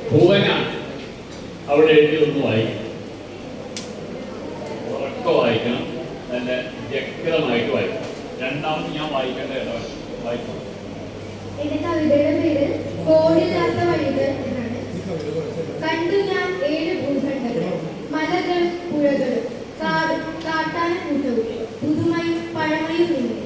ഭുവന അവിടെ എഴുതിയൊന്ന് വായിക്കും, ഉറക്കെ വായിക്കണം, നല്ല വ്യക്തമായിട്ട് വായിക്കണം. രണ്ടാമത് ഞാൻ വായിക്കേണ്ട ഇടമാണ് വായിക്കണം. എന്റെ കവിതയുടെ പേര് കോടില്ലാത്ത വഴികൾ എന്നാണ്. കണ്ടു ഞാൻ 7 ഭൂഖണ്ഡങ്ങൾ, മലകളും പുഴകളും കാട്ടാനക്കൂട്ടവും, പുതുമയും പഴമയും നിന്നെ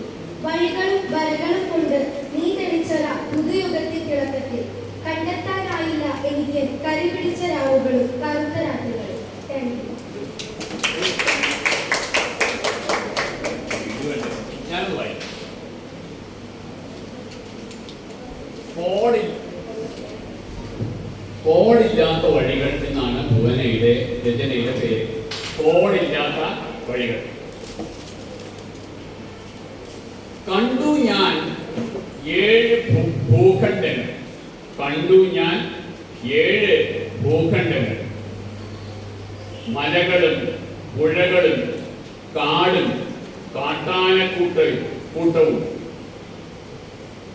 വഴികളും വരകളും കൊണ്ട് നീ തെളിച്ചറ പുതുയുഗത്തിൽ തിളക്കത്തിൽ. കണ്ടെത്താനായില്ല എനിക്ക് കരിപിടിച്ച രാവുകളും കറുത്ത രാത്രികളും. ഞാനത് വായിക്കും. കോടില്ലാത്ത വഴികൾ എന്നാണ് ഭുവനയുടെ രചനയുടെ പേര്. കോടില്ലാത്ത വഴികൾ. കണ്ടു ഞാൻ 7 ഭൂഖണ്ഡങ്ങൾ. കണ്ടു ഞാൻ 7 ഭൂഖണ്ഡങ്ങൾ, മലകളും പുഴകളും കാടും കാട്ടാനക്കൂട്ടവും,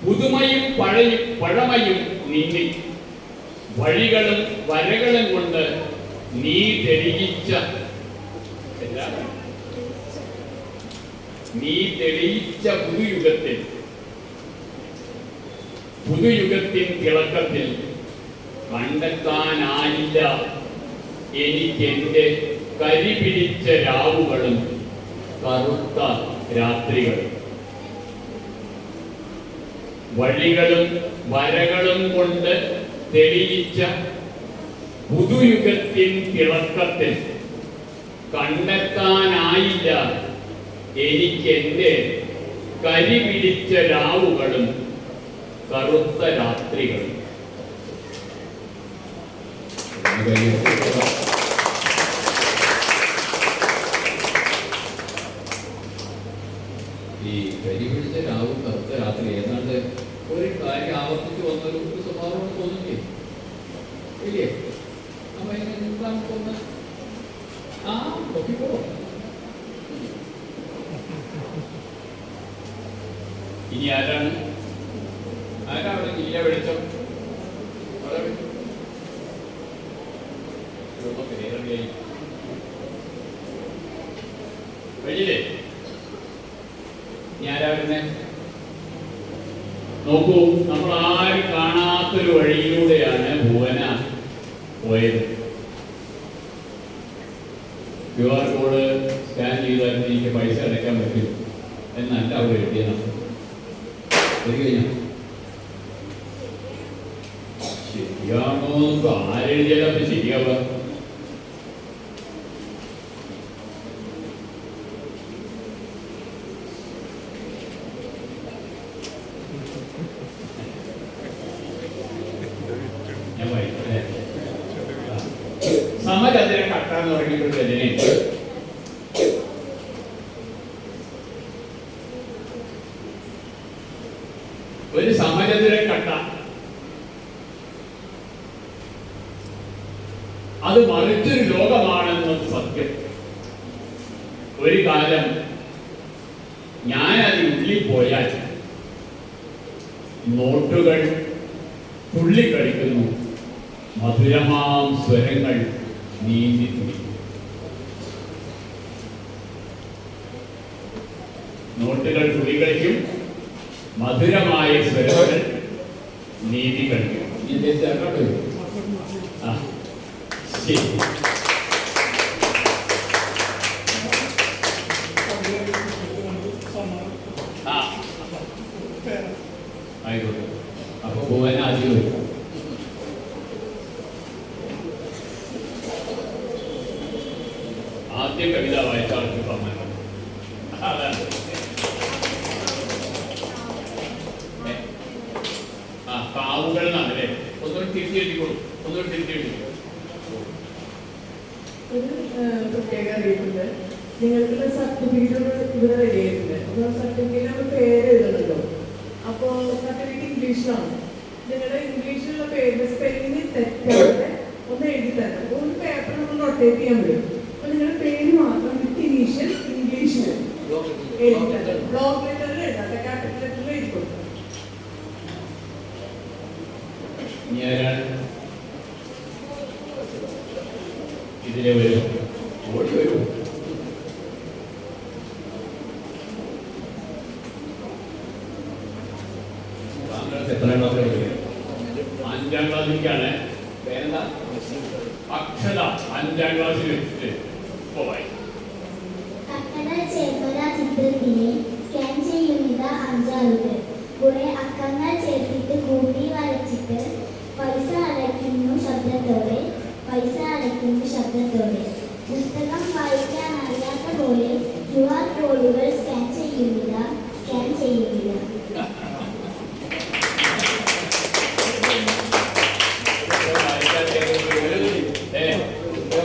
പുതുമയും പഴമയും നിന്നി വഴികളും വരകളും കൊണ്ട് നീ തെളിയിച്ച പുതുയുഗത്തിൻ തിളക്കത്തിൽ. കണ്ടെത്താനായില്ല എനിക്കെന്റെ കരിപിടിച്ച രാവുകളും കറുത്ത രാത്രികളും. വഴികളും വരകളും കൊണ്ട് തെളിയിച്ച പുതുയുഗത്തിൻ തിളക്കത്തിൽ. കണ്ടെത്താനായില്ല എനിക്കെന്റെ കരിപിടിച്ച രാവുകളും കറുത്ത രാത്രികളും. ഈ കരിപിടിച്ച രാവും കറുത്ത രാത്രി ഏതാണ്ട് ഒരു കാര്യം ആവർത്തിച്ച് വന്നൊരു സ്വഭാവം തോന്നില്ലേ? ഇല്ലേ? അപ്പൊ നമുക്കൊന്ന് നോക്കിക്കോ. ഇനി ആരാണ് അവിടെ നീല വെളിച്ചം? കഴിഞ്ഞില്ലേ? ഇനി ആരാ വരുന്നേ? നോക്കൂ, നമ്മൾ ആരും കാണാത്തൊരു വഴിയിലൂടെയാണ് ഭുവന പോയത്. QR കോഡ് സ്കാൻ ചെയ്താൽ എനിക്ക് പൈസ അടയ്ക്കാൻ പറ്റും എന്നല്ല അവിടെ എഴുതിയതാണ്. ശരിയാണോ? ആരെഴുതിയാലും ശരിയാവുക? സമചതുര കട്ട എന്ന് പറഞ്ഞിട്ടൊരു രചനയുണ്ട്. ഒരു സമചതുര കട്ട അത് മറിച്ചൊരു ലോകമാണെന്നത് സത്യം. ഒരു കാലം ഞാനതിനുള്ളിൽ പോയാൽ നോട്ടുകൾ തുള്ളിക്കളിക്കുന്നു, മധുരമാം സ്വരങ്ങൾ നീന്തി തുടിക്കും. നോട്ടുകൾ തുള്ളിക്കളിക്കും, മധുരമായ സ്വരങ്ങൾ നീന്തി കളിക്കും. ആയിക്കോട്ടെ. അപ്പൊ ഭുവന ആദ്യം വരും. ആദ്യ കവിത വായിച്ച ആൾക്ക് സമ്മാനം. കാവുകൾ എന്നാണല്ലേ? ഒന്നുകൂടി തിരിച്ചെഴുതിക്കോളൂ, ഒന്നുകൂടി തിരിച്ചെഴുതിക്കോളൂ. ഒരു പ്രത്യേക അറിയിപ്പുണ്ട്. നിങ്ങൾക്കുള്ള സർട്ടിഫിക്കറ്റ് ഇവിടെ റെഡി ആയിട്ടുണ്ട്. അപ്പോൾ സർട്ടിഫിക്കറ്റിന് പേര് എഴുതുന്നുണ്ടോ? അപ്പോൾ സർട്ടിഫിക്കറ്റ് ഇംഗ്ലീഷിലാണ്. നിങ്ങളുടെ ഇംഗ്ലീഷിലുള്ള പേര് സ്പെല്ലിങ് തെറ്റാതെ ഒന്ന് എഴുതി തരണം. അപ്പോൾ ഒരു പേപ്പർ നമ്മൾ റൊട്ടേറ്റ് ചെയ്യാൻ പറ്റും. അപ്പോൾ നിങ്ങളുടെ പേര് മാത്രം വിത്ത് ഇനീഷ്യൽ ഇംഗ്ലീഷിൽ എഴുതി തരണം. ബ്ലോക്ക് ലെറ്ററിൽ എഴുതാത്ത ക്യാപിറ്റൽ ലെറ്ററിൽ എഴുതി കൊടുക്കണം. ഇതിലെ വരും, ഓടി വരൂ. എത്രാം ക്ലാസ്സിൽ പഠിക്കുന്നത്? 5ാം ക്ലാസ്സിലേക്കാണ്. പേരെന്താ? അക്ഷത. 5ാം ക്ലാസ്സിൽ വെച്ചിട്ട് പോയി. കട്ടട ചേർത്തല ചിത്രത്തിലെ സ്കാൻ ചെയ്യുന്നത് 5 ആളുകൾ. കുറെ അക്കങ്ങൾ ചേർത്തിട്ട് കൂട്ടി വരച്ചിട്ട് പൈസ അടയ്ക്കുന്നു ശബ്ദത്തോടെ, പൈസ അടയ്ക്കുന്നു ശബ്ദത്തോടെ. പുസ്തകം വായിക്കാൻ അറിയാത്ത പോലെ QR കോഡുകൾ സ്കാൻ ചെയ്യുന്നില്ല, സ്കാൻ ചെയ്യുന്നില്ല.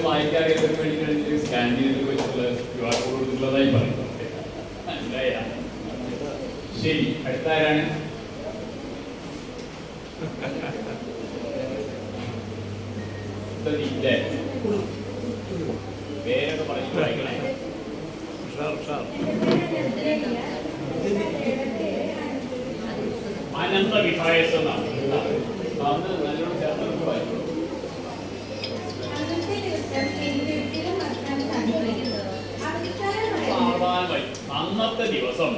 വായിക്കാറിയതിന് വേണ്ടി സ്കാൻ ചെയ്ത് വെച്ചിട്ടുള്ള QR കോഡ് കൊടുത്തിട്ടുള്ളതായി പറയും. ശരി, അടുത്ത ആരാണ്? പേരൊക്കെ പറഞ്ഞു വായിക്കണേ. അനന്ത വിഹായസ് എന്നാണ്. അന്ന് നല്ലോണം ചേർത്ത് വായിക്കും. സാധാരണമായി അന്നത്തെ ദിവസം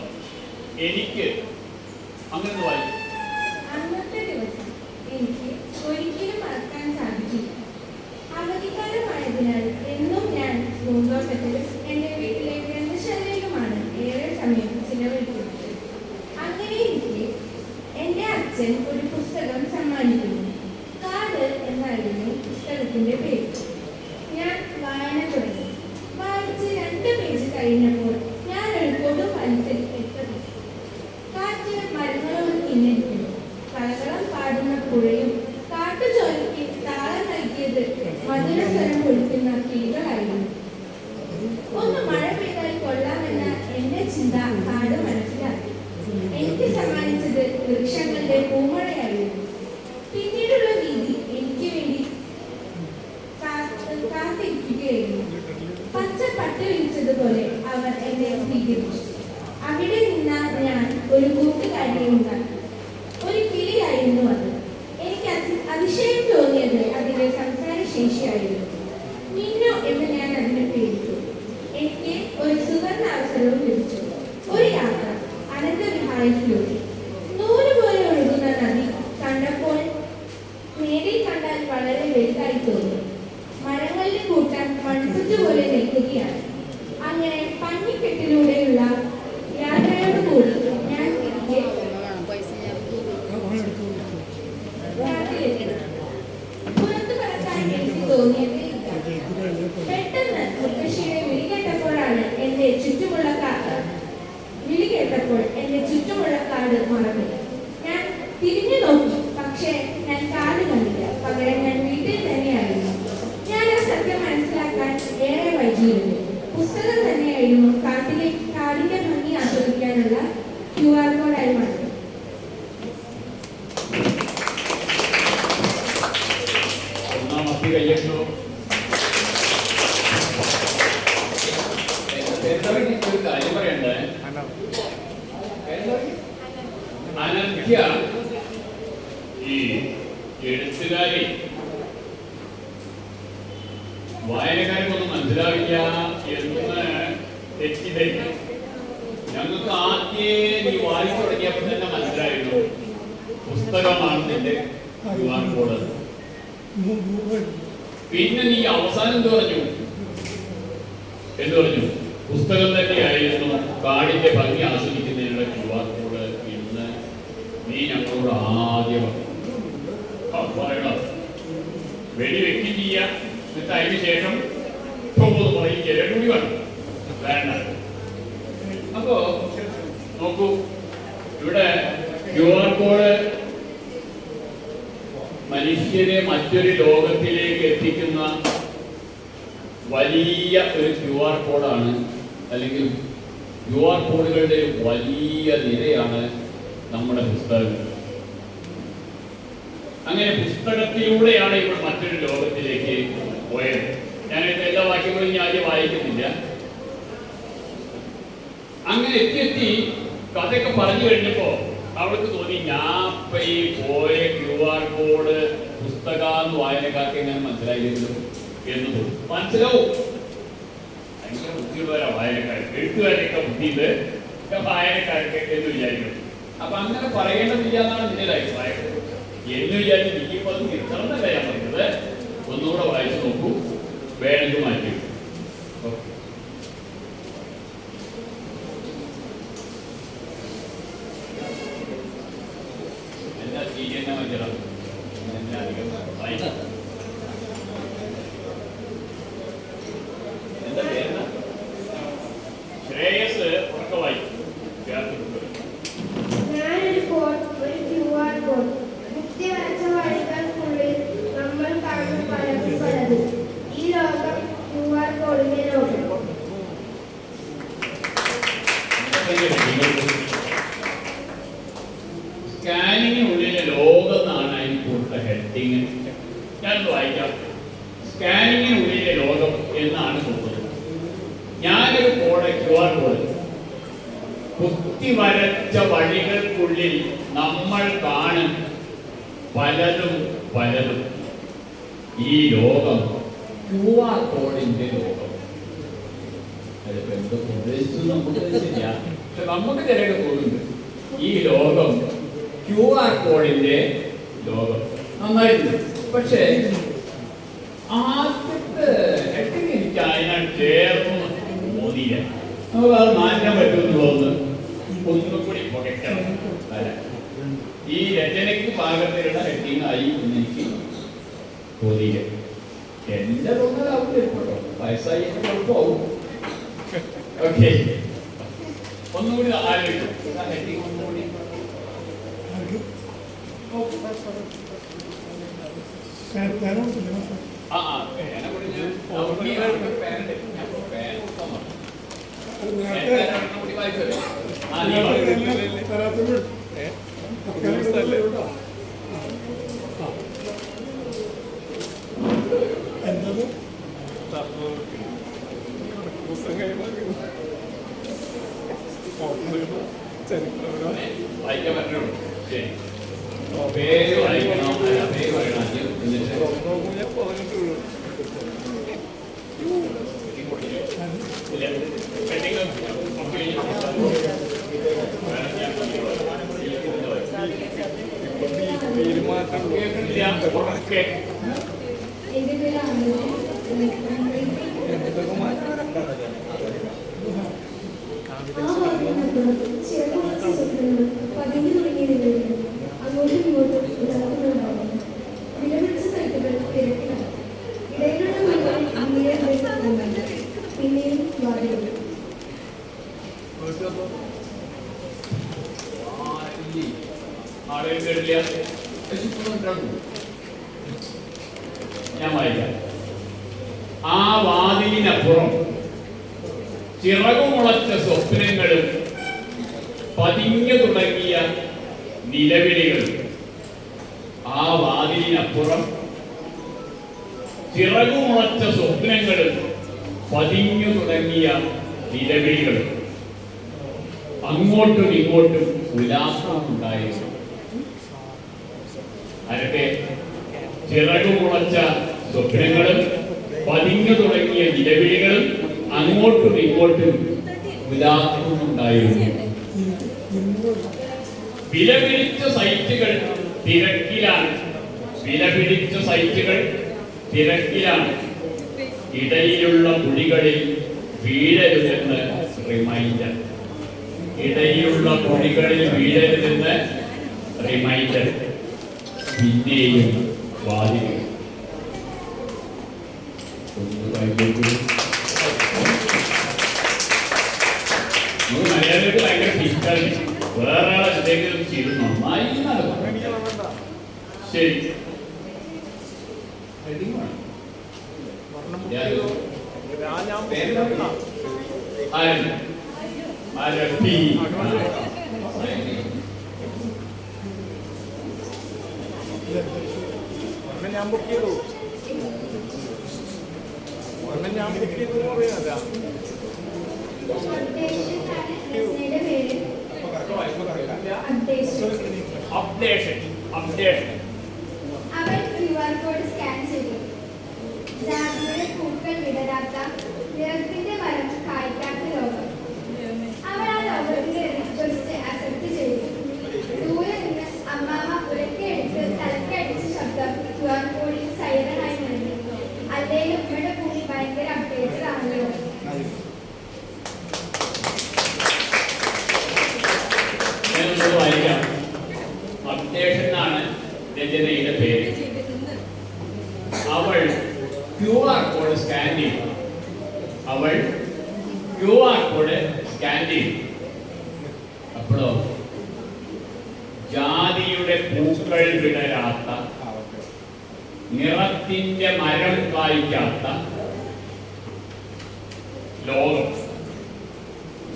എനിക്ക് അങ്ങനെ വായിക്കും. അന്നത്തെ ദിവസം എനിക്ക് ഒരിക്കലും മറക്കാൻ സാധിക്കില്ല. അവധിക്കാലമായതിനാൽ എന്നും ഞാൻ പൂന്തോട്ടത്തിലും എൻ്റെ വീട്ടിലെ ഗ്രന്ഥശാലയിലുമാണ് ഏറെ സമയം ചിലവഴിക്കുന്നത്. അങ്ങനെ എനിക്ക് എൻ്റെ അച്ഛൻ ഒരു പുസ്തകം സമ്മാനിക്കുന്നു. കാട് എന്നായിരുന്നു പുസ്തകത്തിൻ്റെ പേര്. ഞാൻ വായന തുടങ്ങി. വായിച്ച് 2 പേജ് കഴിഞ്ഞപ്പോൾ ഞാൻ ഒരു കൊടുവനത്തിൽ എത്തുന്നു. കാറ്റ് മരങ്ങളോട് കിന്നിരിക്കുന്നു. കളകളം പാടുന്ന പുഴയും കാട്ടുചോലയ്ക്ക് താളം നൽകിയത് മധുരസ്വരം ഒഴിക്കുന്ന കിളികളായിരുന്നു. ഒന്ന് മഴ പെയ്താൽ കൊള്ളാമെന്ന എന്റെ ചിന്ത കാട് മനസ്സിലാക്കി. എനിക്ക് സമ്മാനിച്ചത് വൃക്ഷങ്ങളുടെ പൂമഴയായിരുന്നു. പിന്നീടുള്ള വീതി എനിക്ക് വേണ്ടി കാത്തിരിക്കുകയായിരുന്നു. പച്ച പട്ട് വിരിച്ചതുപോലെ അവർ എന്നെ സ്വീകരിച്ചു. അവിടെ നിന്ന ഞാൻ ഒരു കൂട്ടുകാരിയെ ഉണ്ടാക്കി. ഒരു കിളിയായിരുന്നു അത്. എനിക്ക് അതിശയം തോന്നിയത് അതിന്റെ സംസാരശേഷിയായിരുന്നു. മിന്നു എന്ന് ഞാൻ അതിനെ പേരിട്ടു. എനിക്ക് ഒരു സുവർണ അവസരവും ലഭിച്ചു. ഒരു യാത്ര അനന്തവിഹായത്തിലൂടെ. 100 പോലെ ഒഴുകുന്ന നദി കണ്ടപ്പോൾ നേരിൽ കണ്ടാൽ വളരെ വലുതായി തോന്നി. മരങ്ങളുടെ കൂട്ടം മൺപുറ്റ് പോലെ നിൽക്കുകയാണ്. അങ്ങനെ പഞ്ഞിക്കെട്ടിലൂടെയുള്ള യാത്രയോടുകൂടി ഞാൻ തിരികെ പുറത്തു കടക്കാൻ എനിക്ക് തോന്നിയത് പെട്ടെന്ന് മുത്തശ്ശിയുടെ വിളി കേട്ടപ്പോൾ എന്റെ ചുറ്റുമുള്ള കാട് മറന്നു. ഞാൻ തിരിഞ്ഞു നോക്കി, പക്ഷേ ഞാൻ കാട് കണ്ടില്ല. പകരം ഞാൻ വീട്ടിൽ തന്നെയായിരുന്നു. ഞാൻ ആ സത്യം മനസ്സിലാക്കാൻ ഏറെ വൈകിയിരുന്നു. പുസ്തകം തന്നെയായിരുന്നു കാടിന്റെ ഭംഗി ആസ്വദിക്കാനുള്ള QR കോഡായി മാറി. കാര്യം പറയണ്ടേ? അനന്യ ഈ എഴുത്തുകാരി വായനക്കാർക്കൊന്നും മനസ്സിലാവില്ല എന്ന് തെറ്റിദ്ധരിക്കും. ഞങ്ങൾക്ക് ആദ്യേ നീ വായിച്ചു തുടങ്ങിയപ്പോൾ തന്നെ മനസ്സിലായിരുന്നു പുസ്തകമാണ് നിന്റെ QR കോഡ്. പിന്നെ നീ അവസാനം എന്ത് പറഞ്ഞു? പുസ്തകം തന്നെയായിരുന്നു കാടിന്റെ ഭംഗി ആസ്വദിക്കുന്നതിനുള്ള QR കോഡ് ഇന്ന് നീ ഞങ്ങളോട് ആദ്യം പറയണം. വെടിവെക്കുകയും ചെയ്യാം, എന്നിട്ട് അതിന് ശേഷം പറയും കൂടി വേണം. വേണ്ട. അപ്പോ നോക്കൂ, ഇവിടെ QR കോഡ് മനുഷ്യരെ മറ്റൊരു ലോകത്തിലേക്ക് എത്തിക്കുന്ന വലിയ ഒരു QR കോഡാണ്, അല്ലെങ്കിൽ QR കോഡുകളുടെ വലിയ നിരയാണ് നമ്മുടെ പുസ്തകങ്ങൾ. അങ്ങനെ പുസ്തകത്തിലൂടെയാണ് ഇപ്പോൾ മറ്റൊരു ലോകത്തിലേക്ക് പോയത്. ഞാനിത് എല്ലാ വാക്യങ്ങളും ഞാൻ ആദ്യം വായിക്കുന്നില്ല. അങ്ങനെ എത്തി കഥയൊക്കെ പറഞ്ഞു കഴിഞ്ഞപ്പോ അവൾക്ക് തോന്നി, ഞാൻ ഇപ്പൊ ഈ പോയ QR കോഡ് പുസ്തകാന്ന് വായനക്കാർക്ക് എങ്ങനെ മനസ്സിലായിരുന്നു? എന്ന് തോന്നും. മനസ്സിലാവും? ഭയങ്കര ബുദ്ധിയുള്ളവരാ വായനക്കാർ. എഴുത്തുകാരൊക്കെ ബുദ്ധിയുണ്ട്, വായനക്കാർക്ക് എന്ന് വിചാരിക്കുന്നു. അപ്പൊ അങ്ങനെ പറയേണ്ടതില്ല എന്നാണ് നിന്റെ അഭിപ്രായം എന്ന് വിചാരിച്ച് നീക്കിപ്പോൾ അത് തിരുത്തണമെന്നല്ല ഞാൻ പറഞ്ഞത്. ഒന്നുകൂടെ വായിച്ചു നോക്കൂ, വേണമെങ്കിൽ മാറ്റി. ഓക്കെ, എന്താ സീരിയലിനെ മനസ്സിലാവും? എന്നെ അധികം വായിക്കാം. എന്താ പേരെന്താ? ശ്രേയസ് ഉറക്കെ വായിക്കും. ഞാനൊരു കോഡ്, ഒരു QR കോഡ്. മുക്തി വരച്ച വഴികൾക്കുള്ളിൽ നമ്മൾ കാണുന്ന പലതും പലതും. ഈ ലോകം QR കോഡിന്റെ ലോകം. സ്കാനിങ്ങിനുള്ളിലെ ലോകം എന്നാണ് അതിന് കൊടുത്ത ഹെഡിങ്. ഞാനത് വായിക്കാം. സ്കാനിങ്ങിനുള്ളിലെ ലോകം എന്നാണ് കൊടുത്തത്. ഞാനൊരു കോഡ്, QR കോഡ്. കുത്തി വരച്ച വഴികൾക്കുള്ളിൽ നമ്മൾ കാണും പലതും പലതും. ഈ ലോകം QR കോഡിന്റെ ലോകം. അതിപ്പോ എന്ത് ഉദ്ദേശിച്ചു നമുക്ക് ശരിയാ, പക്ഷെ നമുക്ക് ചിലക്ക് തോന്നുന്നുണ്ട് ഈ ലോകം QR കോഡിന്റെ ലോകം. നന്നായിട്ടുണ്ട്. പക്ഷേ ആദ്യത്തെ ഹെഡിങ് എനിക്ക് അതിനാണ് ചേർന്ന് മോദിയില്ല. നമുക്ക് അത് മാറ്റാൻ പറ്റുമെന്നുള്ളതൊന്ന് ഒന്നുകൂടി പുകയ്ക്കണം. ഈ രചനയ്ക്ക് പാകത്തിലുള്ള ഹെഡിങ് ആയി എന്ന് എനിക്ക് തോന്നിയില്ല. എന്റെ തോന്നലാവും കേട്ടോ, വയസ്സായി എന്റെ കുഴപ്പമാവും. ഓക്കെ, ഒന്നുകൂടി ആലോചിക്കും. ഹെഡിങ് ഒന്നുകൂടി പേന കൂടി വായിക്കാൻ പറ്റുള്ളൂ. ശരി, പേര് വായിക്കണം. പേര് വായിക്കണം. എന്നിട്ട് അങ്ങോട്ടും ഇങ്ങോട്ടും വിലപിടിച്ച സൈറ്റുകൾ തിരക്കിലാണ്. ഇടയിലുള്ള വീടുകളിൽ അങ്ങേ പിന്നെയും വാതിലുകൾ. ഞാൻ വായിക്കാം. ആ വാതിലിനപ്പുറം ചിറകുമുളച്ച സ്വപ്നങ്ങളും പതിഞ്ഞു തുടങ്ങിയ നിലവിളികളും. ആ വാതിലിനപ്പുറം ചിറകുമുളച്ച സ്വപ്നങ്ങളും പതിഞ്ഞു തുടങ്ങിയ നിലവിളികളും. അങ്ങോട്ടും ഇങ്ങോട്ടും ഉല്ലാസമുണ്ടായിരുന്നു. ആരൊക്കെ? ചിറകുമുളച്ച സ്വപ്നങ്ങളും പതിഞ്ഞു തുടങ്ങിയ നിലവിളികളും അങ്ങോട്ടും ഇങ്ങോട്ടും ഉല്ലാസമുണ്ടായിരുന്നു. വിലപിടിച്ച സൈറ്റുകൾ തിരക്കിലാണ്. വിലപിടിച്ച സൈറ്റുകൾ തിരക്കിലാണ്. ഇടയിലുള്ള കുഴികളിൽ വീഴരുതെന്ന് റിമൈൻഡർ. ഇടയിലുള്ള കുഴികളിൽ വീഴരുതെന്ന് റിമൈൻഡർ. പിന്നെയും വാതിൽ. മലയാളികൾക്ക് ഭയങ്കര ഫിറ്റാണ്. വേറെ ആളെ എന്തെങ്കിലും ചെയ്ത് നന്നായി എന്നാണ് പറഞ്ഞത്. ശരി, ഞാൻ ബുക്ക് ചെയ്തു. ഞാൻ ബുക്ക് ചെയ്തു പറയാ. അവർ QR കോഡ് സ്കാൻ ചെയ്തു. ജാഗ്രത കോഡ് സ്കാൻ ചെയ്യും. അവൾ QR കോഡ് സ്കാൻ ചെയ്യും. അപ്പോഴോ ജാതിയുടെ പൂക്കൾ വിടരാത്ത, നിറത്തിന്റെ മരം കായ്ക്കാത്ത ലോകം,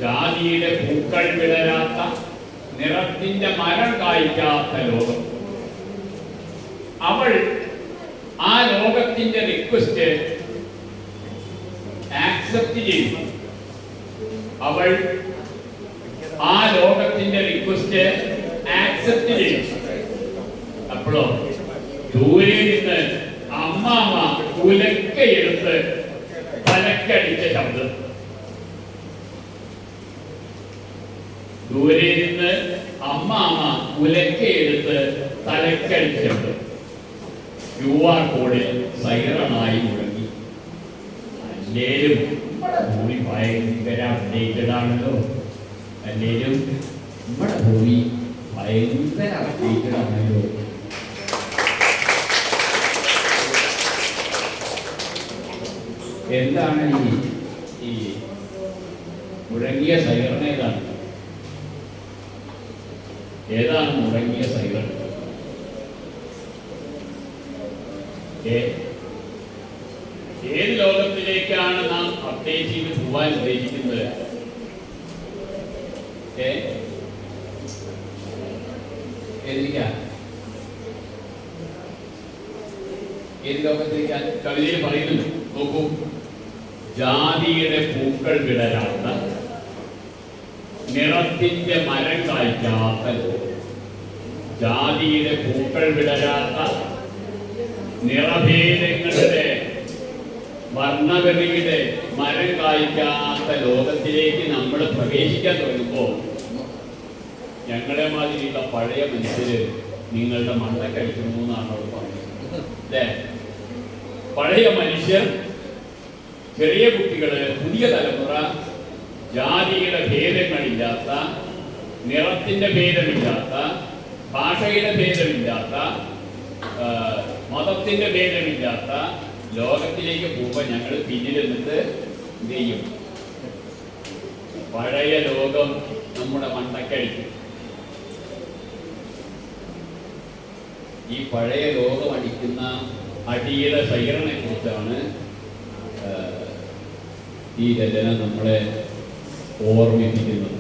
ജാതിയുടെ പൂക്കൾ വിടരാത്ത, നിറത്തിന്റെ മരം കായ്ക്കാത്ത ലോകം. അവൾ ആ ലോകത്തിന്റെ റിക്വസ്റ്റ് ആക്സെപ്റ്റ് ചെയ്തു. അവൾ ആ ലോകത്തിന്റെ റിക്വസ്റ്റ് ആക്സെപ്റ്റ് ചെയ്തു. അപ്പോഴോ ദൂരെ നിന്ന് അമ്മാമ ഉലക്കയെടുത്ത് തലക്കടിച്ച ശബ്ദം. ദൂരെ നിന്ന് അമ്മാമ ഉലക്കയെടുത്ത് തലക്കടിച്ച ശബ്ദം. QR കോഡ് സൈറണായി മുഴങ്ങി. അല്ലേലും ഭൂമി ഭയങ്കര അപ്ഡേറ്റഡ് ആണല്ലോ. അല്ലേലും നമ്മുടെ ഭൂമി ഭയങ്കര അപ്ഡേറ്റഡ് ആണല്ലോ. എന്താണ് ഈ മുഴങ്ങിയ സൈറൺ? ഏതാണ് മുഴങ്ങിയ സൈറൺ? ഏത് ലോകത്തിലേക്കാണ് നാം അപ്ഡേറ്റ് ചെയ്ത് പോവാൻ ഉദ്ദേശിക്കുന്നത്? ഏത് ലോകത്തിലേക്ക് കവിതയിൽ പറയുന്നു? നോക്കൂ, ജാതിയുടെ പൂക്കൾ വിടരാത്ത, നിറത്തിന്റെ മരം കായ്ക്കാത്ത ലോകം. ജാതിയുടെ പൂക്കൾ വിടരാത്ത, നിറഭേദങ്ങളുടെ വർണ്ണവെറിയുടെ മരം കായ്ക്കാത്ത ലോകത്തിലേക്ക് നമ്മൾ പ്രവേശിക്കാൻ തുടങ്ങുമ്പോൾ ഞങ്ങളെ മാതിരിയുള്ള പഴയ മനുഷ്യര് നിങ്ങളുടെ മണ്ടക്കടിക്കുന്നു എന്നാണ് അവിടെ പറഞ്ഞത്. അല്ലേ? പഴയ മനുഷ്യർ, ചെറിയ കുട്ടികള്, പുതിയ തലമുറ ജാതിയുടെ ഭേദങ്ങളില്ലാത്ത, നിറത്തിന്റെ ഭേദമില്ലാത്ത, ഭാഷയുടെ ഭേദമില്ലാത്ത, മതത്തിന്റെ ഭേദമില്ലാത്ത ലോകത്തിലേക്ക് പോകുമ്പോൾ ഞങ്ങൾ പിന്നിൽ നിന്നിട്ട് എന്ത് ചെയ്യും? പഴയ ലോകം നമ്മുടെ മണ്ടക്കടിക്കും. ഈ പഴയ ലോകം അടിക്കുന്ന അടിയുടെ സൈറനെ കുറിച്ചാണ് ഈ രചന നമ്മളെ ഓർമ്മിപ്പിക്കുന്നത്.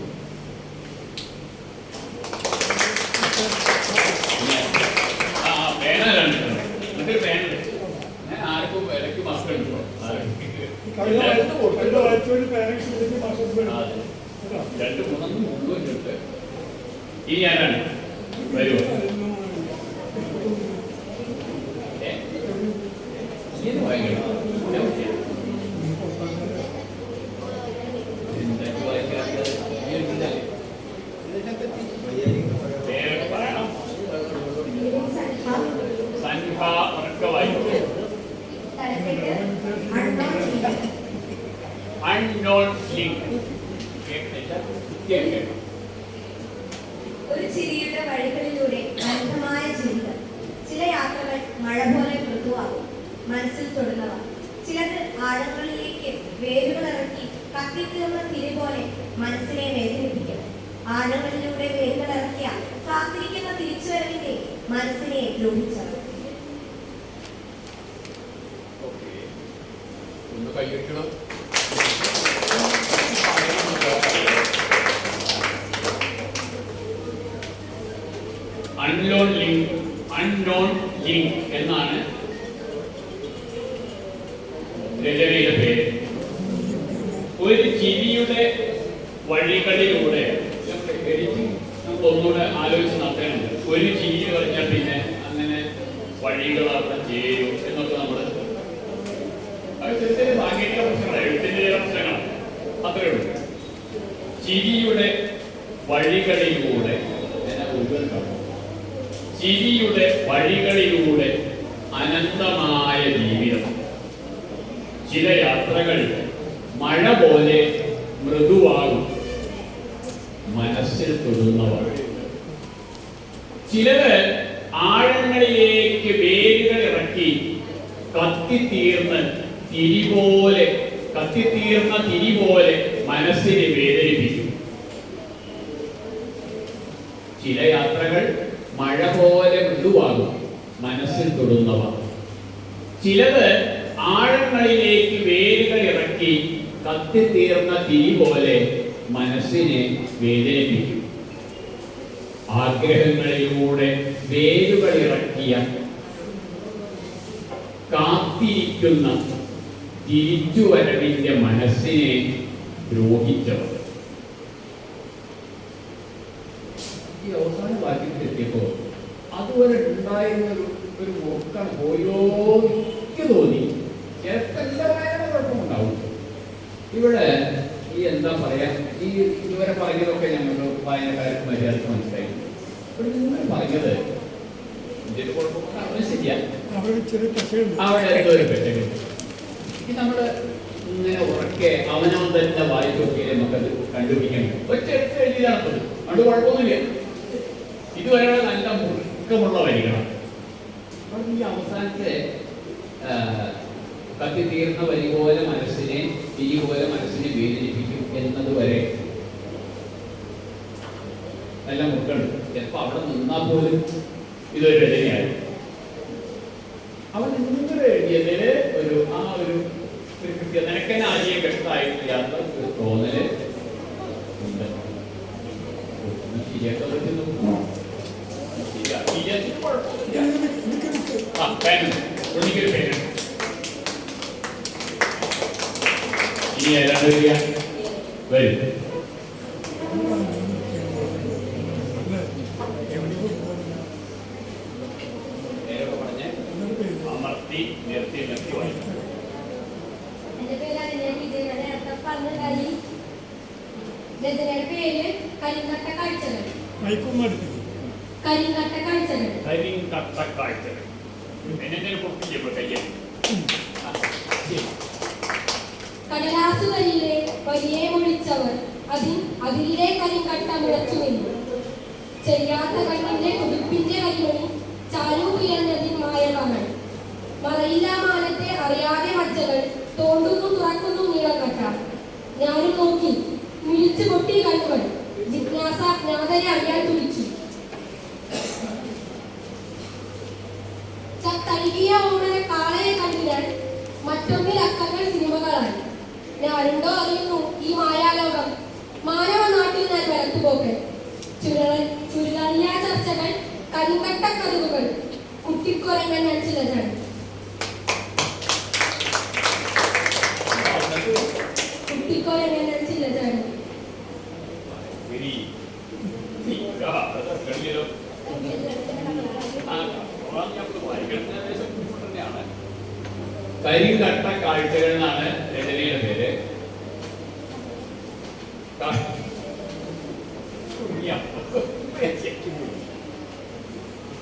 ആർക്കും വിലക്ക് മക്കളുണ്ടോ? രണ്ട് മൂന്നും മുഴുവൻ ഉണ്ട്. ഇനി ആരാണ് വരുമോ? ഒരു ചിരിയുടെ വഴികളിലൂടെ അനന്തമായ ജീവിതം. ചില യാത്രകൾ മഴ പോലെ മൃദുവാകും, മനസ്സിൽ തൊടുന്നവ. ചിലത് ആഴങ്ങളിലേക്ക് വേരുകളിറക്കി കത്തിത്തീർന്ന തിരി പോലെ മനസ്സിനെ വേദനിപ്പിക്കും. ആഴങ്ങളിലൂടെ വേരുകളിറക്കിയ കാത്തിരിക്കുന്ന തിരിച്ചുവരവിന്റെ മനസ്സിനെ ദ്രോഹിച്ചവർ. അൺനോൺ ലിങ്ക് എന്നാണ് രചനയുടെ പേര്. ഒരു ചിരിയുടെ വഴികളിലൂടെ നമുക്ക് ഒന്നുകൂടെ ആലോചിച്ച് നടത്തേണ്ടത്. ഒരു ചിരി പറഞ്ഞാൽ പിന്നെ അങ്ങനെ വഴികൾ അവിടെ ചേരും എന്നൊക്കെ നമ്മൾ ചെറിയ ചെറിയ സാങ്കേതിക പ്രശ്നങ്ങൾ, എഴുത്തിന്റെ ചില പ്രശ്നങ്ങൾ അത്രയേ ഉള്ളൂ. ചിരിയുടെ വഴികളിലൂടെ ചിരിയുടെ വഴികളിലൂടെ അനന്തമായ ജീവിതം. ചില യാത്രകൾ മഴ പോലെ മൃദുവാകും, മനസ്സിൽ തൊടുന്നവർ. ചിലത് ആഴങ്ങളിലേക്ക് വേരുകൾ ഇറക്കി കത്തിത്തീർന്ന് തിരി പോലെ, കത്തിത്തീർന്ന തിരി പോലെ മനസ്സിനെ വേദനിപ്പിക്കും. ചില യാത്രകൾ മഴ പോലെ മൃദുവാകും, മനസ്സിൽ തൊടുന്നവ. ചിലത് ആഴങ്ങളിലേക്ക് വേരുകൾ ഇറക്കി കത്തിത്തീർന്ന തിരി പോലെ മനസ്സിനെ വേദനിപ്പിക്കും. ആഗ്രഹങ്ങളിലൂടെ വേരുകൾ ഇറക്കിയ കാത്തിരിക്കുന്ന തിരിച്ചുവരവിന്റെ മനസ്സിനെ ദ്രോഹിച്ചവർ. ഈ അവസാന വാക്യത്തിലെത്തിയപ്പോൾ അതുവരെ ഉണ്ടായിരുന്ന ഒരു മുറുക്കം പോയോ എനിക്ക് തോന്നി. ചിലപ്പെല്ലാവരും കുഴപ്പമുണ്ടാവും. ഇവിടെ ഈ എന്താ പറയാ, ഈ ഇതുവരെ പറഞ്ഞതൊക്കെ ഞങ്ങൾക്ക് വായനക്കാർക്ക് മര്യാദക്ക് മനസ്സിലായി. ഇവിടെ നിങ്ങൾ പറഞ്ഞത് ഇതിന്റെ കുഴപ്പമൊന്നും ശരിയാ, അവിടെ എന്തോ ഒരു പെട്ടെന്ന് ഈ നമ്മള് ഇങ്ങനെ ഉറക്കെ അവനവൻ തന്നെ വായിച്ചു നോക്കിയാലേ നമുക്കത് കണ്ടുപിടിക്കാൻ ഒറ്റ എടുത്ത് എഴുതിയതാണ്. അതുകൊണ്ട് കുഴപ്പമൊന്നുമില്ല. ഇതുവരെയുള്ള നല്ല മുറുക്കമുള്ള വരികളാണ്. അപ്പോൾ ഈ അവസാനത്തെ കത്തിത്തീർന്ന വരി പോലെ മനസ്സിനെ, തിരി പോലെ മനസ്സിനെ വേദനിപ്പിക്കും എന്നതുവരെ നല്ല മുറുക്കുണ്ട്. ചിലപ്പോൾ അവിടെ നിന്നാൽ പോലും ഇതൊരു രചനയായി. അവൻ നിങ്ങൾ എഴുതിയതില് ഒരു കൃത്യ നിനക്കെന്നെ ആദ്യം കെട്ടായിട്ടില്ലാത്ത ഒരു തോന്നല് ഉണ്ട്. ശരിയാക്കാൻ പറ്റുന്നു. ഇനി ഏതാണ്ട് വരും. അമർത്തി നിർത്തി നിർത്തി വായിക്കും. രചനയുടെ പേര് കരിങ്കട്ട കാഴ്ചകൾ. കടലാസുകളിലെ വലിയ മുഴിച്ചവർ അതിലെ കരിങ്കട്ട മുളച്ചു നിന്നു. ചെയ്യാത്ത കണ്ണിന്റെ തുടുപ്പിന്റെ കരിമണി ചാലു ഉയർന്നതിൽ മായമാണ്. മറയില്ലാ മാനത്തെ അറിയാതെ മജ്ജകൾ തോണ്ടുന്നു തുറക്കുന്നു നീളക്കട്ട. ഞാനും നോക്കി, മിഴിച്ചു പൊട്ടി കണ്ണുകൾ. ജിജ്ഞാസ ജ്ഞാതനെ അറിയാൻ തുടിച്ചു. തഴുകിയ ഓമന കാളയെ കണ്ടിനാൽ മറ്റൊന്നിൽ അക്കങ്ങൾ സിനിമകളാണ്. ഞാനുണ്ടോ അറിയുന്നു ഈ മായാലോകം. മാനവ നാട്ടിൽ ഞാൻ വരത്തുപോക്കൻ. ചുരുളറിയ ചർച്ചകൾ, കരിങ്കട്ട കരുവുകൾ, കുട്ടിക്കുറങ്ങൻ ഞാൻ ചിലതാണ്. കുട്ടിക്കുറങ്ങൻ ഞാൻ ചിലതാണ്. കരിങ്കട്ട കാഴ്ചകൾ എന്നാണ് രചനയുടെ പേര്.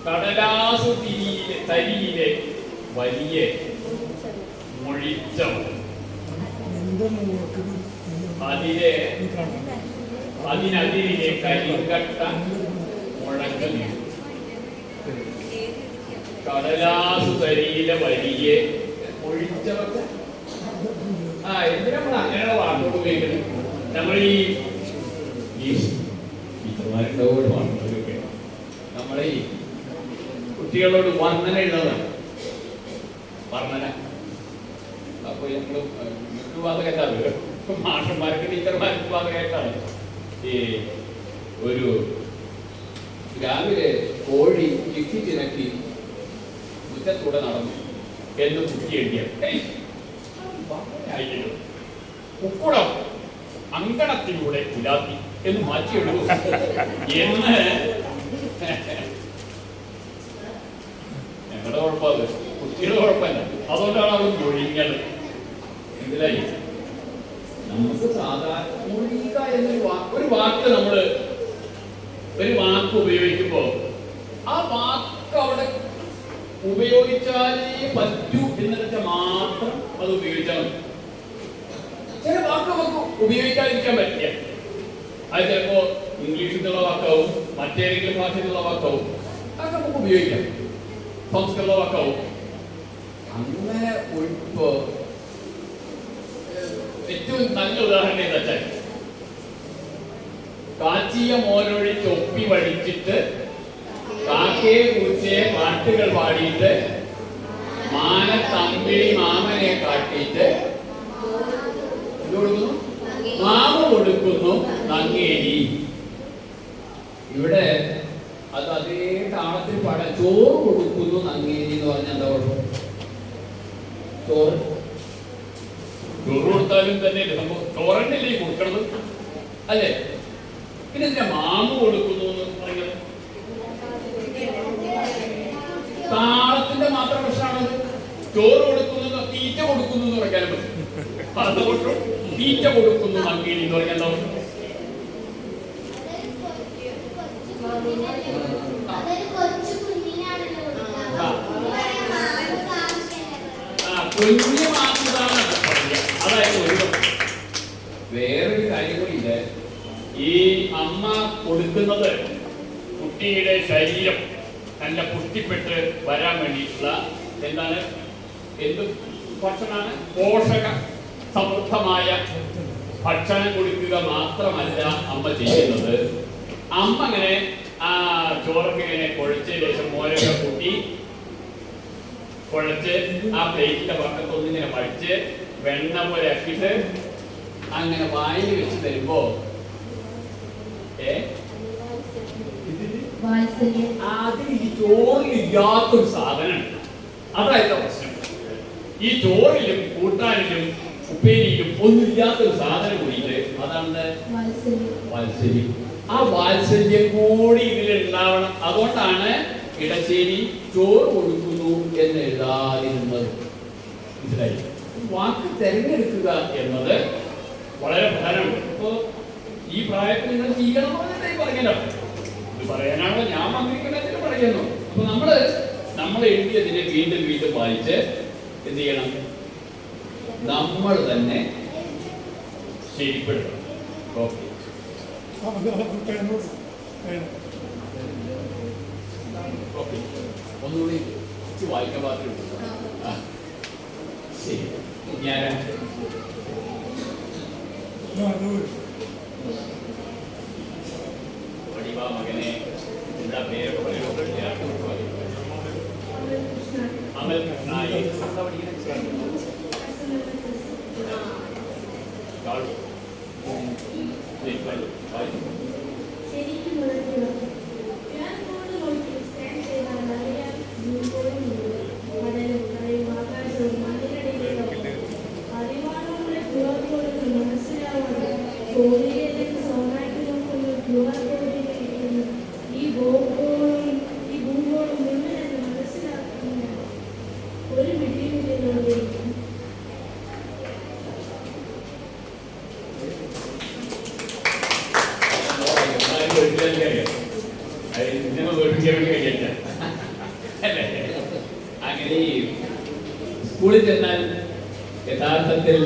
കടലാസു തരിയിലെ വലിയ മൊഴിച്ചവർ, അതിനതിരിലെ കരിങ്കട്ട മുഴങ്ങുന്നു. കടലാസു തരിയിലെ വലിയ ഒഴിച്ചവർക്ക് എന്തിനാ നമ്മൾ അങ്ങനെയുള്ള വാക്കുകൾ ഉപയോഗിക്കുന്നത്? നമ്മൾ ഈ ടീച്ചർമാരോട് വാക്കുകളൊക്കെ നമ്മളെ ഈ കുട്ടികളോട് വർണ്ണന ഉള്ളതാണ്. വർണ്ണന അപ്പൊ ഞങ്ങൾ വാദകേട്ടാണ്, മാഷന്മാർക്ക് ടീച്ചർമാർക്ക് വാദകേട്ടാണ്. ഈ ഒരു രാവിലെ കോഴി ചിക്കിച്ചിനക്കി മുറ്റത്തൂടെ നടന്നു എന്ന് കുട്ടി എഴുതിയ ഉക്കുടം അങ്കണത്തിലൂടെ പുലാത്തി എന്ന് മാറ്റി എഴുതും എന്ന് ഞങ്ങളുടെ കുഴപ്പമില്ല, കുട്ടിയുടെ കുഴപ്പമില്ല. അതുകൊണ്ടാണ് അവർ മൊഴിഞ്ഞത്. മനസ്സിലായി? നമുക്ക് സാധാരണ മൊഴിക എന്നൊരു വാക്ക് നമ്മള് ഒരു വാക്ക് ഉപയോഗിക്കുമ്പോ ആ വാക്ക് അവിടെ ഉപയോഗിച്ചാലേ പറ്റൂ എന്നിട്ട് മാത്രം അത് ഉപയോഗിച്ചാൽ മതി. ചില വാക്ക് നമുക്ക് ഉപയോഗിക്കാതിരിക്കാൻ പറ്റില്ല. അത് ചിലപ്പോ ഇംഗ്ലീഷിൽ നിന്നുള്ള വാക്കാവും, മറ്റേതെങ്കിലും ഭാഷയിൽ നിന്നുള്ള വാക്കാവും, അതൊക്കെ നമുക്ക് ഉപയോഗിക്കാം. സംസ്കൃത വാക്കാവും. അങ്ങനെ ഇപ്പോ ഏറ്റവും നല്ല ഉദാഹരണം എന്താ വെച്ചാൽ കാച്ചിയ മോരൊഴിച്ച് ഒപ്പി വടിച്ചിട്ട് കാക്കയെ കുറിച്ച് പാട്ടുകൾ പാടിയിട്ട് മാനത്തമ്പിളി മാമനെ കാട്ടിയിട്ട് എന്ത് കൊടുക്കുന്നു? മാമ കൊടുക്കുന്നു നങ്ങേലി. ഇവിടെ അത് അതേ താളത്തിൽ പാടാൻ ചോറ് കൊടുക്കുന്നു നങ്ങേലി എന്ന് പറഞ്ഞാൽ എന്താ കുഴപ്പം? ചോറ് കൊടുത്താലും തന്നെ നമുക്ക് ചോറന്നല്ലേ കൊടുക്കണത് അല്ലേ? പിന്നെ എന്തിനാ മാമ കൊടുക്കുന്നു എന്ന് പറയുന്നത്? താളത്തിന്റെ മാത്രം പ്രശ്നമാണത്. ചോറ് കൊടുക്കുന്നു തീറ്റ കൊടുക്കുന്നു എന്ന് പറയാൻ പറ്റും. അതുകൊണ്ട് തീറ്റ കൊടുക്കുന്നു നങ്ങേലി എന്ന് പറഞ്ഞാൽ എന്താ പ്രശ്നം? കുഞ്ഞു മാത്രമാണ് പറയുക. അതായത് വേറൊരു കാര്യം കൂടി ഇല്ല. ഈ അമ്മ കൊടുക്കുന്നത് കുട്ടിയുടെ ശരീരം നല്ല പുഷ്ടിപ്പെട്ട് വരാൻ വേണ്ടിയിട്ടുള്ള എന്താണ് എന്ത് ഭക്ഷണമാണ്? പോഷക സമൃദ്ധമായ ഭക്ഷണം കൊടുക്കുക മാത്രമല്ല അമ്മ ചെയ്യുന്നത്. അമ്മ ഇങ്ങനെ ആ ചോറൊക്കെ ഇങ്ങനെ കുഴച്ച് ലേശം മോരൊക്കെ കൂട്ടി കുഴച്ച് ആ പ്ലേറ്റിന്റെ പക്കത്തൊന്നിങ്ങനെ വടിച്ച് വെണ്ണ പോലെ ആക്കിയിട്ട് അങ്ങനെ വായിൽ വെച്ച് തരുമ്പോ അതിൽ ഈ ചോറിലില്ലാത്തൊരു സാധനമുണ്ട്. അതായത് പ്രശ്നം. ഈ ചോറിലും കൂട്ടാനിലും ഉപ്പേരിയിലും ഒന്നുമില്ലാത്തൊരു സാധനം കൂടിയിട്ട് അതാണ് വാത്സല്യം. ആ വാത്സല്യം കൂടി ഇതിലുണ്ടാവണം. അതുകൊണ്ടാണ് ഇടശ്ശേരി ചോറ് കൊടുക്കുന്നു എന്ന് എഴുതാതിരുന്നത്. മനസ്സിലായി? വാക്ക് തിരഞ്ഞെടുക്കുക എന്നത് വളരെ പ്രധാനമാണ്. അപ്പോ ഈ പ്രായത്തിൽ നിങ്ങൾ ചെയ്യണമെന്നല്ലേ പറഞ്ഞല്ലോ. ഇത് പറയാനാണോ ഞാൻ വന്നിരിക്കുന്നതിന് പറയുന്നു. അപ്പൊ നമ്മൾ എഴുതിയതിനെ വീണ്ടും വീണ്ടും വായിച്ച് എന്ത് ചെയ്യണം? നമ്മൾ തന്നെ ശരിപ്പെടുത്തണം. ഓക്കെ. ഒന്നുകൂടി വായിക്കാൻ പാത്രം ശരി. ഞാൻ വടിവാ മകനെ എന്താ പേരൊക്കെ പറയുന്നത്? അമൽ കൃഷ്ണായി ശരിക്കും അങ്ങനെ സ്കൂളിൽ ചെന്നാൽ യഥാർത്ഥത്തിൽ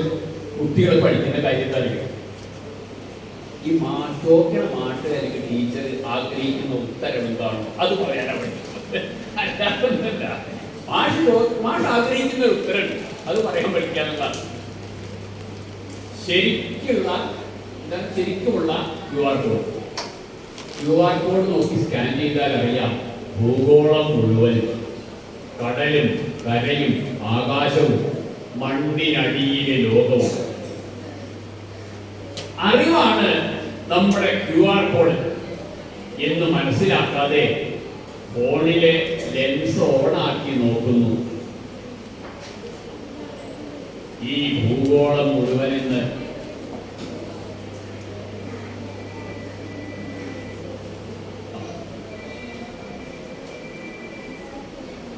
കുട്ടികൾ പഠിക്കുന്ന കാര്യത്തായിരിക്കും ഈ ചോദിക്കണ മാഷ് അല്ലെങ്കിൽ ടീച്ചർ ആഗ്രഹിക്കുന്ന ഉത്തരം എന്താണോ അത് പറയാനാണ് പഠിക്കുന്നത്. അല്ലാതൊന്നുമല്ല. മാഷ് ആഗ്രഹിക്കുന്ന ഒരു ഉത്തരം അത് പറയാൻ പഠിക്കാനുള്ളതാണ്. ശരിക്കുമുള്ള ക്യു ആർ കോഡ് നോക്കി സ്കാൻ ചെയ്താൽ അറിയാം ഭൂഗോളം മുഴുവനും കടലും കരയും ആകാശവും മണ്ണിനടിയിലെ ലോകവും. അറിവാണ് നമ്മുടെ ക്യു ആർ കോഡ് എന്ന് മനസ്സിലാക്കാതെ ഫോണിലെ ലെൻസ് ഓണാക്കി നോക്കുന്നു. ഈ ഭൂഗോളം മുഴുവനെന്ന്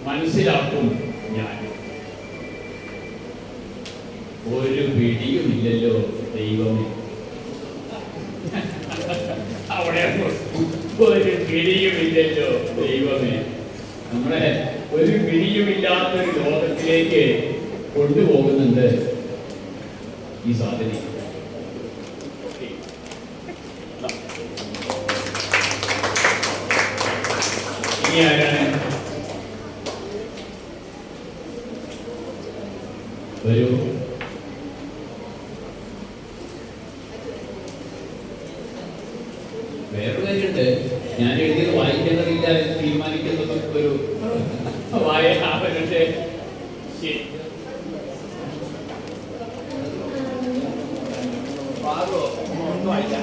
മനസ്സിലാക്കും ഞാൻ. ഒരു പിടിയുമില്ലല്ലോ ദൈവമേ. അവിടെ ഒരു പിടിയുമില്ലല്ലോ ദൈവമേ. നമ്മളെ ഒരു പിടിയുമില്ലാത്തൊരു ലോകത്തിലേക്ക് കൊണ്ടുപോകുന്നുണ്ട് ഈ സാധനം. ഇനി ആരാണ്? ഒരു ശരി. പാറോ ഒന്നും ആയില്ല.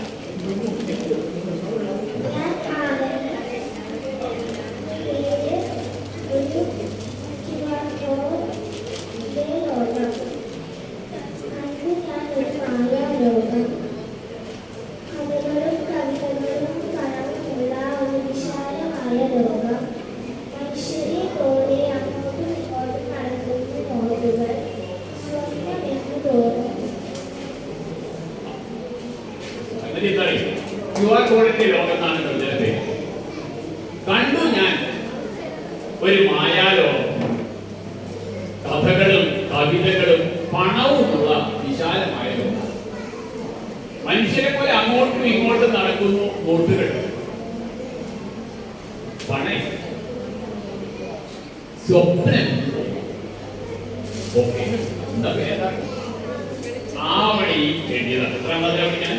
ഞാൻ ആദരവ് പേര് ഒരു ലോകം. അന്ന് ഞാൻ ഒരു മായാലോകം. കഥകളും കവിതകളും കളറുമുള്ള ഒരു വിശാലമായ ലോകം. മനുഷ്യരെ പോലെ അങ്ങോട്ടും ഇങ്ങോട്ടും നടക്കുന്ന നോട്ടുകൾ സ്വപ്നമെന്ന് തോന്നും. അങ്ങനെ QR കോഡിന്റെ ലോകം എന്നാണ് ഇതിന്റെ പേര്. കണ്ടു ഞാൻ ഒരു മായാലോകം, കഥകളും കവിതകളും പണവുമുള്ള വിശാലമായ ലോകം. മനുഷ്യരെ പോലെ അങ്ങോട്ടും ഇങ്ങോട്ടും നടക്കുന്നു നോട്ടുകൾ. പണം സ്വപ്നം. ഓക്കെ, എന്താ പേരാ? ആവണി എഴുതിയതാണ്. എത്രാമത്തെ ഞാൻ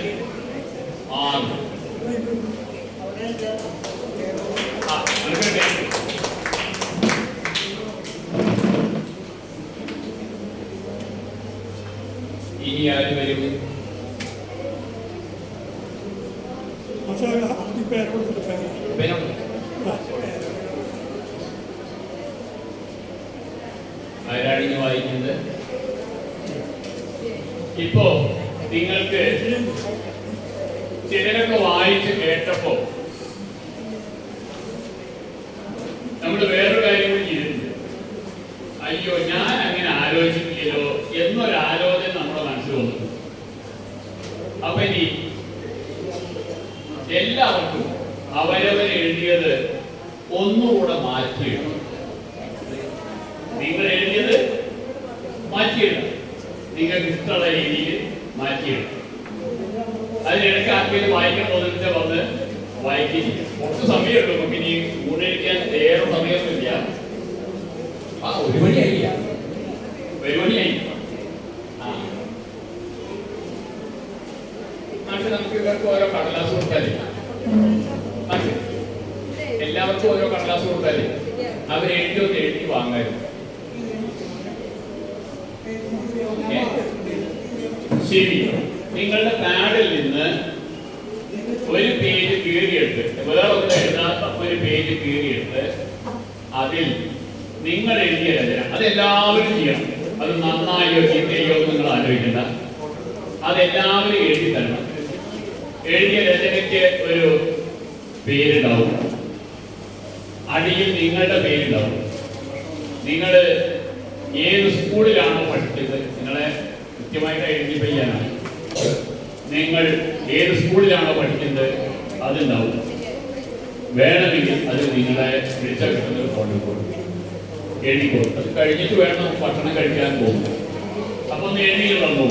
ഇനി ആര് വരും? ആരാണ് ഇനി വായിക്കുന്നത്? ഇപ്പോ നിങ്ങൾക്ക് ചിലരൊക്കെ വായിച്ച് കേട്ടപ്പോ നമ്മൾ വേറൊരു കാര്യം കൂടി ചെയ്തിട്ടുണ്ട്. അയ്യോ, ഞാൻ അങ്ങനെ ആലോചിക്കില്ലല്ലോ എന്നൊരാലോചന നമ്മുടെ മനസ്സിൽ വന്നു. അപ്പൊ ഇനി എല്ലാവർക്കും അവരവർ എഴുതിയത് ഒന്നുകൂടെ മാറ്റിയിടണം. നിങ്ങൾ എഴുതിയത് മാറ്റിയിടണം. നിങ്ങൾക്ക് ഇഷ്ടമുള്ള രീതിയിൽ മാറ്റിയിടണം. അതിനിടയ്ക്ക് ആർക്കെങ്കിലും വായിക്കാൻ തോന്നിട്ട് വന്ന് വായിക്കില്ല. കുറച്ച് സമയമുള്ളൂ. നമുക്ക് ഇനി ഊണിരിക്കാൻ ഏറെ സമയമൊന്നുമില്ല. ഒരു മണിയായില്ല, ഒരു മണിയായി. പക്ഷെ നമുക്ക് ഇവർക്ക് ഓരോ കടലാസ് കൊടുത്താലേ, എല്ലാവർക്കും ഓരോ കടലാസ് കൊടുത്താലേ അവരെഴുതി ഒന്ന് എഴുതി വാങ്ങായിരുന്നു. ശരി, നിങ്ങളുടെ പാഡിൽ നിന്ന് ഒരു പേജ് കീറിയെടുത്ത്, വേറൊന്നും എഴുതാത്ത ഒരു പേജ് കീറിയെടുത്ത് അതിൽ നിങ്ങൾ എഴുതിയ രചന അതെല്ലാവരും ചെയ്യണം. അത് നന്നായോ ചീത്തയോ നിങ്ങൾ ആലോചിക്കണ്ട. അതെല്ലാവരും എഴുതി തരണം. എഴുതിയ രചനയ്ക്ക് ഒരു പേരുണ്ടാവും. അടിയിൽ നിങ്ങളുടെ പേരുണ്ടാവും. നിങ്ങൾ ഏത് സ്കൂളിലാണോ പഠിച്ചത്, നിങ്ങളെ കൃത്യമായിട്ട് ഐഡന്റിഫൈ ചെയ്യാനാണ്. നിങ്ങൾ ഏത് സ്കൂളിലാണോ പഠിക്കുന്നത് അതുണ്ടാവും. വേണമെങ്കിൽ അത് നിങ്ങളെ വിളിച്ചാൽ കിട്ടുന്നത് കൊണ്ടുപോകും, എഴുതിക്കോളും. അത് കഴിഞ്ഞിട്ട് വേണം ഭക്ഷണം കഴിക്കാൻ പോകും. അപ്പൊ ഒന്ന് എഴുതിയിൽ വന്നു.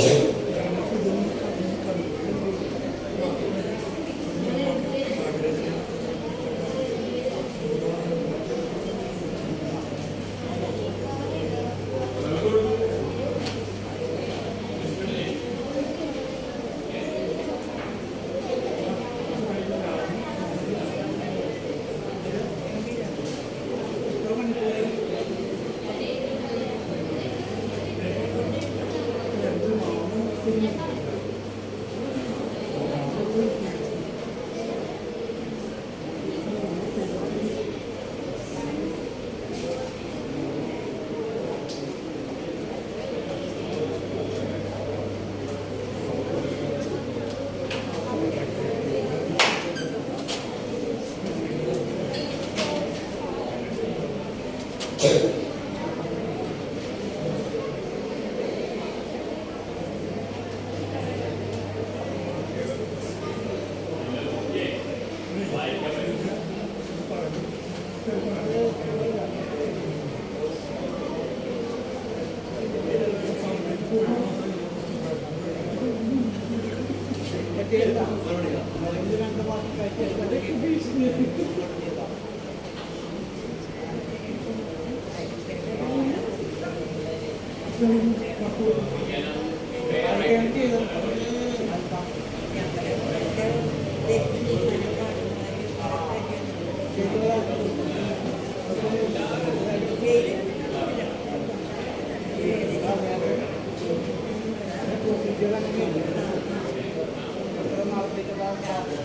Thank you.